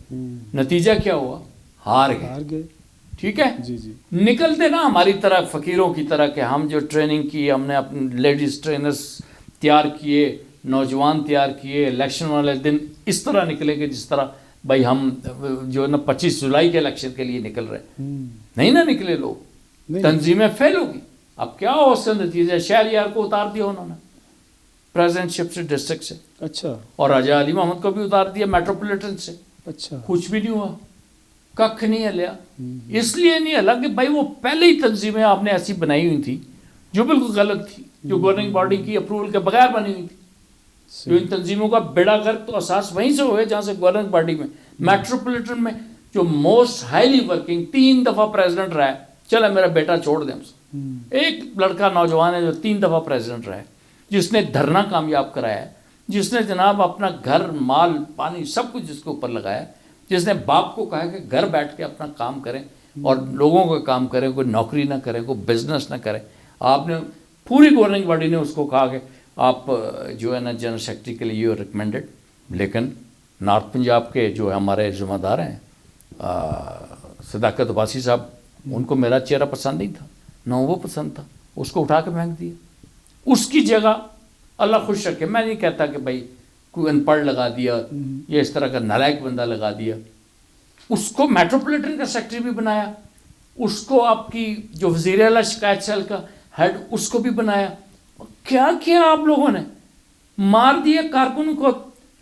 نتیجہ کیا ہوا؟ ہار گئے. ٹھیک ہے، نکلتے نا ہماری طرح فقیروں کی طرح کہ ہم جو ٹریننگ کی، ہم نے اپنے لیڈیز ٹرینرز تیار کیے، نوجوان تیار کیے، الیکشن والے دن اس طرح نکلے کہ جس طرح بھائی ہم جو ہے نا 25 جولائی کے الیکشن کے لیے نکل رہے، نہیں نہ نکلے لوگ، تنظیمیں فیل ہوگی. اب کیا ہو اس سے نتیجہ؟ شہریار کو اتار دیا انہوں نے پریزیڈنٹ شپ سے، ڈسٹرکٹ سے،
اچھا، اور
راجہ علی محمد کو بھی اتار دیا میٹروپولیٹن سے.
اچھا، کچھ
بھی نہیں ہوا، ککھ نہیں ہلیا. اس لیے نہیں ہلا کہ بھائی وہ پہلے ہی تنظیمیں آپ نے ایسی بنائی ہوئی تھی جو بالکل غلط تھی، جو گورننگ باڈی کی اپروول کے بغیر بنی ہوئی تھی. جو ان تنظیموں کا بیڑا غرق تو اساس وہیں سے ہوئے جہاں سے گورننگ باڈی میں، میٹروپولیٹن میں جو موسٹ ہائیلی ورکنگ 3 دفعہ پریزیڈنٹ رہا ہے، چلا میرا بیٹا چھوڑ دیں، ایک لڑکا نوجوان ہے جو 3 دفعہ پریزیڈنٹ رہا ہے، جس نے دھرنا کامیاب کرایا ہے، جس نے جناب اپنا گھر، مال، پانی سب کچھ جس کے اوپر لگایا، جس نے باپ کو کہا کہ گھر بیٹھ کے اپنا کام کریں اور لوگوں کا کام کریں، کوئی نوکری نہ کریں، کوئی بزنس نہ کریں. آپ نے پوری گورننگ باڈی نے اس کو کہا کہ آپ جو ہے نا جنرل سیکرٹری کے لیے یو آر ریکمینڈڈ. لیکن نارتھ پنجاب کے جو ہمارے ذمہ دار ہیں صداقت عباسی صاحب، ان کو میرا چہرہ پسند نہیں تھا، نہ وہ پسند تھا، اس کو اٹھا کے پھینک دیا. اس کی جگہ اللہ خوش رکھے، میں نہیں کہتا کہ بھائی کوئی ان پڑھ لگا دیا یا اس طرح کا نالائق بندہ لگا دیا، اس کو میٹروپولیٹن کا سیکرٹری بھی بنایا، اس کو آپ کی جو وزیر اعلیٰ شکایت سیل کا ہیڈ اس کو بھی بنایا. کیا کیا آپ لوگوں نے؟ مار دیے کارکن کو،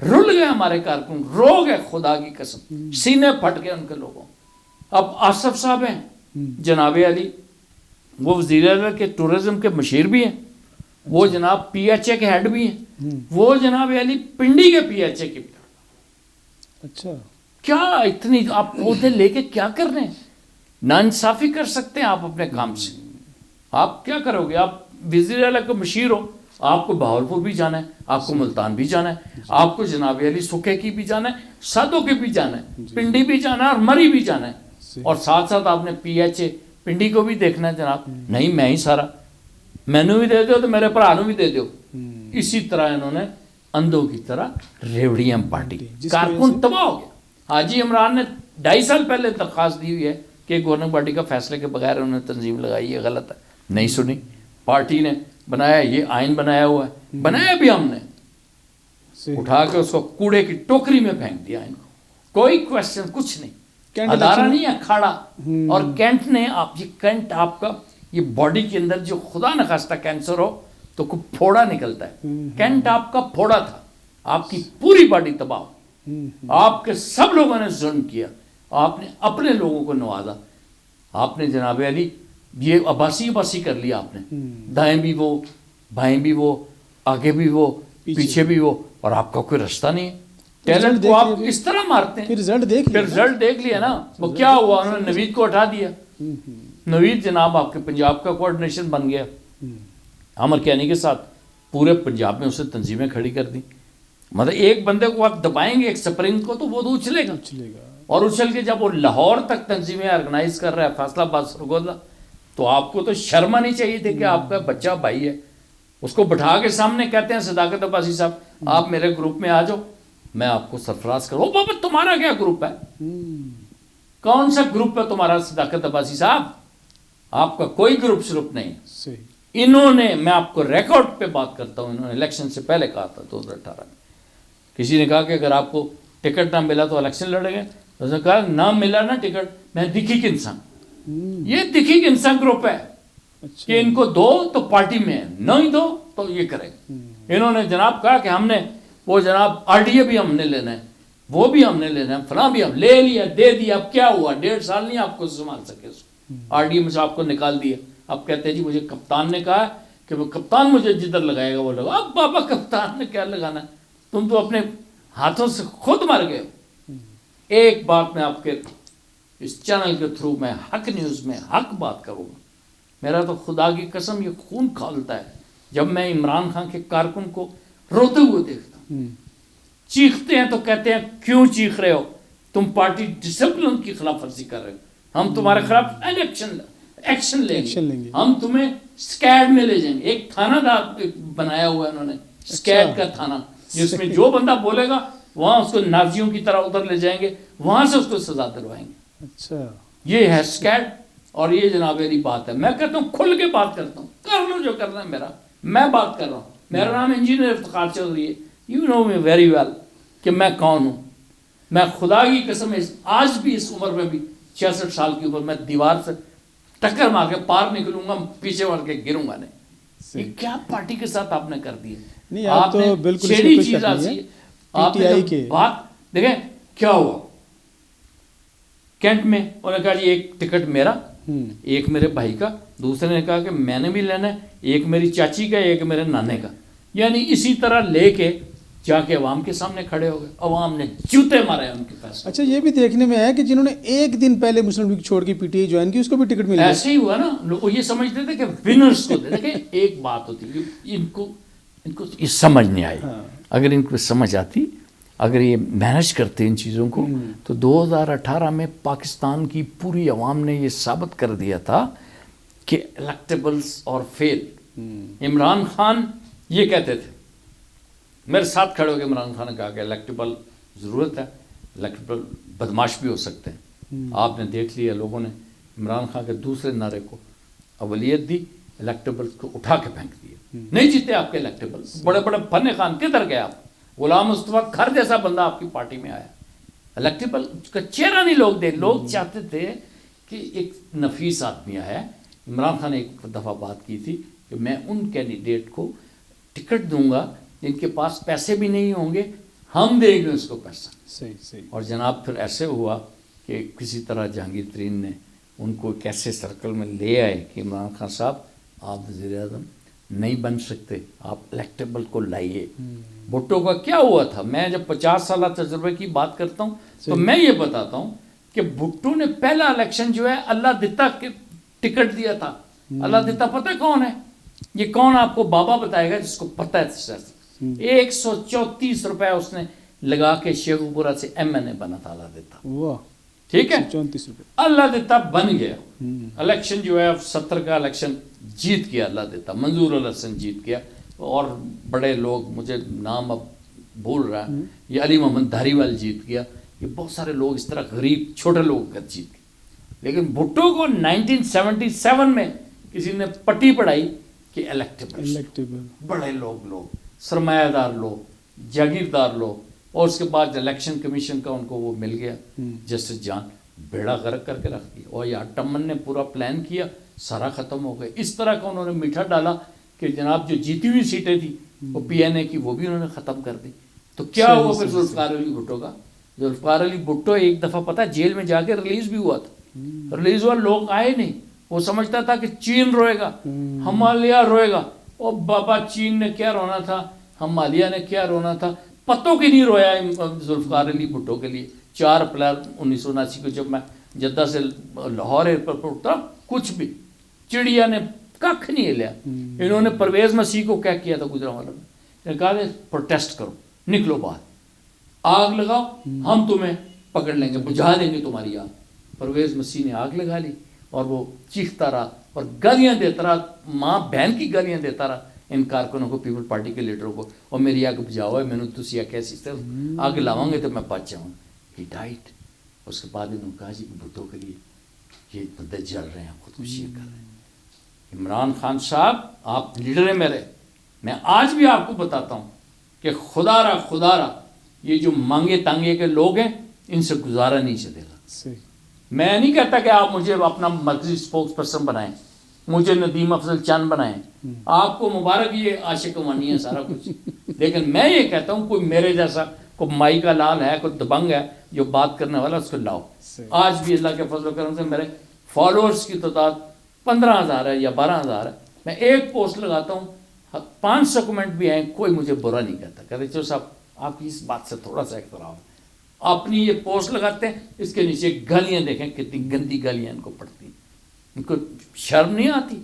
رل گئے ہمارے کارکن، رو گئے خدا کی قسم، سینے پھٹ گئے ان کے لوگوں. اب آصف صاحب ہیں جناب علی، وہ وزیر اعلیٰ کے ٹورزم کے مشیر بھی ہیں، وہ جناب پی ایچ اے کے ہیڈ بھی ہیں، وہ جناب علی پنڈی کے پی ایچ اے کے بھی.
اچھا،
کیا اتنی آپ عہدے لے کے کیا کر رہے ہیں؟ ناانصافی کر سکتے ہیں آپ اپنے کام سے. آپ کیا کرو گے؟ آپ وزیر اعلیٰ کے مشیر ہو، آپ کو بہاولپور بھی جانا ہے، آپ کو ملتان بھی جانا ہے، آپ کو جناب علی سکھے کی بھی جانا ہے، سادوں کے بھی جانا ہے، پنڈی بھی جانا ہے اور مری بھی جانا ہے، اور ساتھ ساتھ آپ نے پی ایچ اے پنڈی کو بھی دیکھنا ہے. جناب نہیں، میں ہی سارا، مینو بھی دے دو تو میرے پرانو بھی دے دو. اسی طرح انہوں نے اندھوں کی طرح ریوڑیاں بانٹی، کارکن تباہ ہو گیا. حاجی عمران نے 2.5 سال پہلے درخواست دی ہوئی ہے کہ گورننگ باڈی کا فیصلے کے بغیر انہوں نے تنظیم لگائی ہے، غلط ہے، نہیں سنی. پارٹی نے بنایا، یہ آئین بنایا ہوا ہے، بنایا بھی ہم نے، اٹھا کے اس کو کوڑے کی ٹوکری میں پھینک دیا. آئین کو کوئی کوشچن کچھ نہیں، ادارہ نہیں ہے کھاڑا. اور کینٹ نے آپ، یہ کینٹ آپ کا یہ باڈی کے اندر جو خدا نخواستہ کینسر ہو تو کوئی پھوڑا نکلتا ہے، کینٹ آپ کا پھوڑا تھا، آپ کی پوری باڈی تباہ ہو. آپ کے سب لوگوں نے ظلم کیا، آپ نے اپنے لوگوں کو نوازا. آپ نے جناب علی یہ عباسی کر لیا، آپ نے دائیں بھی وہ، بائیں بھی وہ، آگے بھی وہ، پیچھے بھی وہ، اور آپ کا کوئی رستہ نہیں ہے. ٹیلنٹ کو آپ اس طرح مارتے ہیں. پھر رزلٹ دیکھ لیا نا، وہ کیا ہوا، انہوں نے نوید کو ہٹا دیا. نوید جناب آپ کے پنجاب کا کوآرڈینیشن بن گیا، عمر کینی کے ساتھ پورے پنجاب میں اسے تنظیمیں کھڑی کر دی. مطلب ایک بندے کو آپ دبائیں گے، ایک سپرنگ کو، تو وہ تو اچھلے گا. اور اچھل کے جب وہ لاہور تک تنظیمیں آرگنائز کر رہا ہے، فیصلہ آباد سرگودا، تو آپ کو تو شرم آنی چاہیے تھی کہ آپ کا بچہ بھائی ہے، اس کو بٹھا کے سامنے کہتے ہیں صداقت عباسی صاحب آپ میرے گروپ میں آ جاؤ، میں آپ کو سرفراز کروں. بابا تمہارا کیا گروپ ہے؟ کون سا گروپ ہے تمہارا صداقت عباسی صاحب؟ آپ کا کوئی گروپ شروپ نہیں. انہوں نے، میں آپ کو ریکارڈ پہ بات کرتا ہوں، انہوں نے الیکشن سے پہلے کہا تھا 2018 میں، کسی نے کہا کہ اگر آپ کو ٹکٹ نہ ملا تو الیکشن لڑیں گے. اس نے کہا نہ ملا نا ٹکٹ، میں دکھی کے انسان، یہ دکھی کے انسان گروپ ہے کہ ان کو دو تو پارٹی میں ہے، نہیں دو تو یہ کرے. انہوں نے جناب کہا کہ ہم نے وہ جناب آر ڈی اے بھی ہم نے لینا ہے، وہ بھی ہم نے لینا ہے، فلاں بھی ہم لے لیا، دے دیا. اب کیا ہوا؟ 1.5 سال نہیں آپ کو سنبھال سکے، آر ڈی اے میں سے آپ کو نکال دیا. اب کہتے ہیں جی مجھے کپتان نے کہا کہ وہ کپتان مجھے جدھر لگائے گا وہ لگا. اب بابا کپتان نے کیا لگانا ہے؟ تم تو اپنے ہاتھوں سے خود مر گئے. ایک بات میں آپ کے اس چینل کے تھرو میں حق نیوز میں حق بات کروں گا، میرا تو خدا کی قسم یہ خون کھولتا ہے جب میں عمران خان کے کارکن کو روتے ہوئے دیکھتا ہوں. چیختے ہیں تو کہتے ہیں کیوں چیخ رہے ہو؟ تم پارٹی ڈسپلن کی خلاف ورزی کر رہے ہو، ہم تمہارے خلاف ایکشن لیں گے، ہم تمہیں اسکیڈ میں لے جائیں گے. ایک تھانہ بنایا ہوا ہے انہوں نے، اسکیڈ کا تھانہ، جس میں جو بندہ بولے گا وہاں اس کو نازیوں کی طرح ادھر لے جائیں گے، وہاں سے اس کو سزا دلوائیں گے.
اچھا
یہ ہے اسکیڈ. اور یہ جناب میری بات ہے، میں کہتا ہوں کھل کے بات کرتا ہوں، کر لو جو کرنا ہے میرا، میں بات کر رہا ہوں. میرا نام انجینئر افتخار چودھری ہے، you know me very well کہ میں کون ہوں. میں خدا کی قسم آج بھی اس عمر میں بھی 66 سال کی عمر میں دیوار سے ٹکر مار کے پار نکلوں گا، پیچھے مار کے گروں گا نہیں. یہ کیا پارٹی کے ساتھ آپ نے کر دی ہے؟
نہیں آپ تو بالکل
چھیڑی چیز آتی ہے. آپ نے بات دیکھیں کیا ہوا کینٹ میں، انہوں نے کہا جی ایک ٹکٹ میرا، ایک میرے بھائی کا، دوسرے نے کہا کہ میں نے بھی لینا ہے، ایک میری چاچی کا، ایک میرے نانے کا. یعنی اسی طرح لے کے جا کے عوام کے سامنے کھڑے ہو گئے، عوام نے جوتے مارے ان کے فیصلے.
اچھا یہ بھی دیکھنے میں ہے کہ جنہوں نے ایک دن پہلے مسلم لیگ چھوڑ کے پی ٹی آئی جوائن کی اس کو بھی ٹکٹ مل گیا.
ایسے ہی ہوا نا، لوگ یہ سمجھتے تھے کہ ونرز کو دے. دیکھیں ایک بات ہوتی ہے، ان کو یہ سمجھ نہیں آئی. اگر ان کو سمجھ آتی، اگر یہ مینج کرتے ان چیزوں کو، تو 2018 میں پاکستان کی پوری عوام نے یہ ثابت کر دیا تھا کہ الیکٹیبلز اور فیل. عمران خان یہ کہتے تھے، میرے ساتھ کھڑے ہو کے عمران خان نے کہا کہ الیکٹیبل ضرورت ہے، الیکٹیبل بدماش بھی ہو سکتے ہیں. آپ نے دیکھ لیا لوگوں نے عمران خان کے دوسرے نعرے کو اولیت دی، الیکٹیبل کو اٹھا کے پھینک دیا. نہیں جیتے آپ کے الیکٹیبل. بڑے بڑے فن خان کدھر گئے آپ؟ غلام مصطفیٰ کھر جیسا بندہ آپ کی پارٹی میں آیا، الیکٹیبل کا چہرہ نہیں لوگ دے. لوگ چاہتے تھے کہ ایک نفیس آدمی آیا ہے. عمران خان نے ایک دفعہ بات کی تھی کہ میں ان کینڈیڈیٹ کو ٹکٹ دوں گا جن کے پاس پیسے بھی نہیں ہوں گے، ہم دیں گے اس کو پیسہ. صحیح. اور جناب پھر ایسے ہوا کہ کسی طرح جہانگیر ترین نے ان کو ایک ایسے سرکل میں لے آئے کہ عمران خان صاحب آپ وزیر اعظم نہیں بن سکتے، آپ الیکٹیبل کو لائیے. بھٹو کا کیا ہوا تھا؟ میں جب 50 سالہ تجربے کی بات کرتا ہوں تو میں یہ بتاتا ہوں کہ بھٹو نے پہلا الیکشن جو ہے اللہ دتا کے ٹکٹ دیا تھا. اللہ دتا پتہ کون ہے؟ یہ کون آپ کو بابا بتائے گا جس کو پتہ ہے. 134 روپے اس نے لگا کے شیخ پورہ سے MNA بنا تھا اللہ دتا. ٹھیک ہے، 134 روپے اللہ دتا بن گیا. الیکشن جو ہے 70 کا الیکشن جیت گیا اللہ دتا، منظور الحسن جیت گیا، اور بڑے لوگ، مجھے نام اب بھول رہا ہے، یہ علی محمد دھاریوال جیت گیا. یہ بہت سارے لوگ اس طرح غریب چھوٹے لوگ کا جیت گئے. لیکن بھٹو کو 1977 میں کسی نے پٹی پڑھائی کہ الیکٹیبل بڑے لوگ سرمایہ دار لوگ، جاگیردار لوگ. اور اس کے بعد الیکشن کمیشن کا ان کو وہ مل گیا، جسٹس جان، بیڑا غرق کر کے رکھ دیا. اور یار ٹمن نے پورا پلان کیا، سارا ختم ہو گیا. اس طرح کا انہوں نے میٹھا ڈالا کہ جناب جو جیتی ہوئی سیٹیں تھیں وہ PNA کی، وہ بھی انہوں نے ختم کر دی. تو کیا ہوا پھر ذوالفقار علی بھٹو کا؟ ذوالفقار علی بھٹو ایک دفعہ پتہ جیل میں جا کے ریلیز بھی ہوا تھا. ریلیز ہوا، لوگ آئے نہیں. وہ سمجھتا تھا کہ چین روئے گا، ہمالیہ روئے گا. اور بابا چین نے کیا رونا تھا، ہمالیہ نے کیا رونا تھا، پتوں کی نہیں رویا ذوالفقار علی بھٹو کے لیے. 4 اپریل 1979 کو جب میں جدہ سے لاہور ایئرپورٹ پر اٹھا، کچھ بھی چڑیا نے کھ نہیں لیا. انہوں نے پرویز مسیح کو کیا کیا تھا گجرانوالہ میں، کہا پروٹیسٹ کرو، نکلو باہر، آگ لگاؤ، ہم تمہیں پکڑ لیں گے، بجھا دیں گے تمہاری آگ. پرویز مسیح نے آگ لگا لی اور وہ چیختا رہا اور گالیاں دیتا رہا، ماں بہن کی گالیاں دیتا رہا ان کارکنوں کو، پیپل پارٹی کے لیڈروں کو. اور میری آگ بجھاؤ ہے، میں نے تسی کیسی آگ لاؤں گے تو میں بچ جاؤں. ہی ڈائٹ. اس کے بعد انہوں نے کہا جی بھٹو کے لیے یہ بندے جل رہے ہیں، خودکشیاں کر رہے ہیں. عمران خان صاحب آپ لیڈر ہیں میرے، میں آج بھی آپ کو بتاتا ہوں کہ خدا را یہ جو مانگے تانگے کے لوگ ہیں ان سے گزارا نہیں چلے گا. میں نہیں کہتا کہ آپ مجھے اپنا مرکزی سپوکس پرسن بنائیں، مجھے ندیم افضل چند بنائیں، آپ کو مبارک، یہ عاشق وانی ہے سارا کچھ. لیکن میں یہ کہتا ہوں کوئی میرے جیسا، کوئی مائی کا لال ہے، کوئی دبنگ ہے جو بات کرنے والا، اس کو لاؤ. آج بھی اللہ کے فضل و کرم سے میرے فالوورز کی تعداد 15,000 ہے یا 12,000 ہے. میں ایک پوسٹ لگاتا ہوں، 500 کمنٹ بھی ہیں، کوئی مجھے برا نہیں کہتا. کہتے چو صاحب آپ کی اس بات سے تھوڑا سا اختلاف ہے. اپنی یہ پوسٹ لگاتے ہیں، اس کے نیچے گالیاں دیکھیں کتنی گندی گالیاں ان کو پڑتی، ان کو شرم نہیں آتی.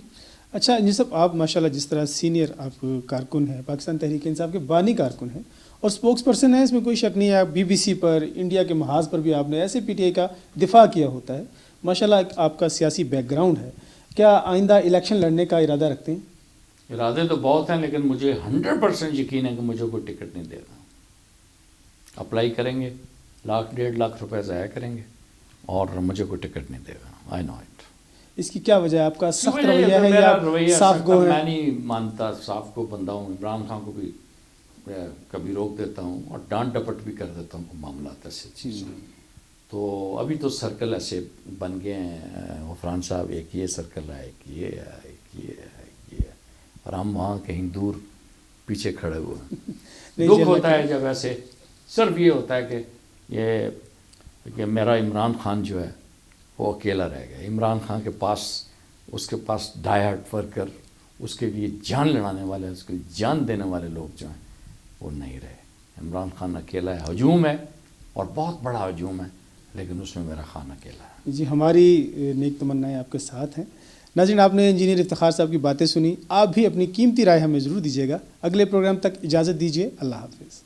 اچھا جی صاحب، آپ ماشاءاللہ جس طرح سینئر آپ کارکن ہیں، پاکستان تحریک انصاف کے بانی کارکن ہیں، اور سپوکس پرسن ہے، اس میں کوئی شک نہیں ہے. BBC پر، انڈیا کے محاذ پر بھی آپ نے ایسے PTI کا دفاع کیا ہوتا ہے. ماشاءاللہ آپ کا سیاسی بیک گراؤنڈ ہے. کیا آئندہ الیکشن لڑنے کا ارادہ رکھتے ہیں؟
ارادے تو بہت ہیں، لیکن مجھے 100% یقین ہے کہ مجھے کوئی ٹکٹ نہیں دے گا. اپلائی کریں گے، 1,00,000-1.5 لاکھ روپے ضائع کریں گے اور مجھے کوئی ٹکٹ نہیں دے گا. آئی نو اٹ.
اس کی کیا وجہ ہے؟ آپ کا سخت رویہ ہے یا صاف گو ہے؟
میں نہیں مانتا، صاف گو بندہ ہوں. عمران خان کو بھی کبھی روک دیتا ہوں اور ڈانٹ ڈپٹ بھی کر دیتا ہوں معاملات ایسے چیز. تو ابھی تو سرکل ایسے بن گئے ہیں غفران صاحب، ایک یہ سرکل ہے، ایک یہ ہے، ایک یہ ہے، ایک یہ ہے، اور ہم وہاں کہیں دور پیچھے کھڑے ہوئے ہیں. دکھ ہوتا ہے جب ایسے. صرف یہ ہوتا ہے کہ میرا عمران خان جو ہے وہ اکیلا رہ گیا. عمران خان کے پاس، اس کے پاس ڈائی ہارڈ ورکر، اس کے لیے جان لڑانے والے، اس کے لیے جان دینے والے لوگ جو ہیں وہ نہیں رہے. عمران خان اکیلا ہے. ہجوم ہے اور بہت بڑا ہجوم ہے، لیکن اس میں میرا خان اکیلا ہے.
جی، ہماری نیک تمنائیں آپ کے ساتھ ہیں. ناظرین، آپ نے انجینئر افتخار صاحب کی باتیں سنی. آپ بھی اپنی قیمتی رائے ہمیں ضرور دیجیے گا. اگلے پروگرام تک اجازت دیجیے. اللہ حافظ.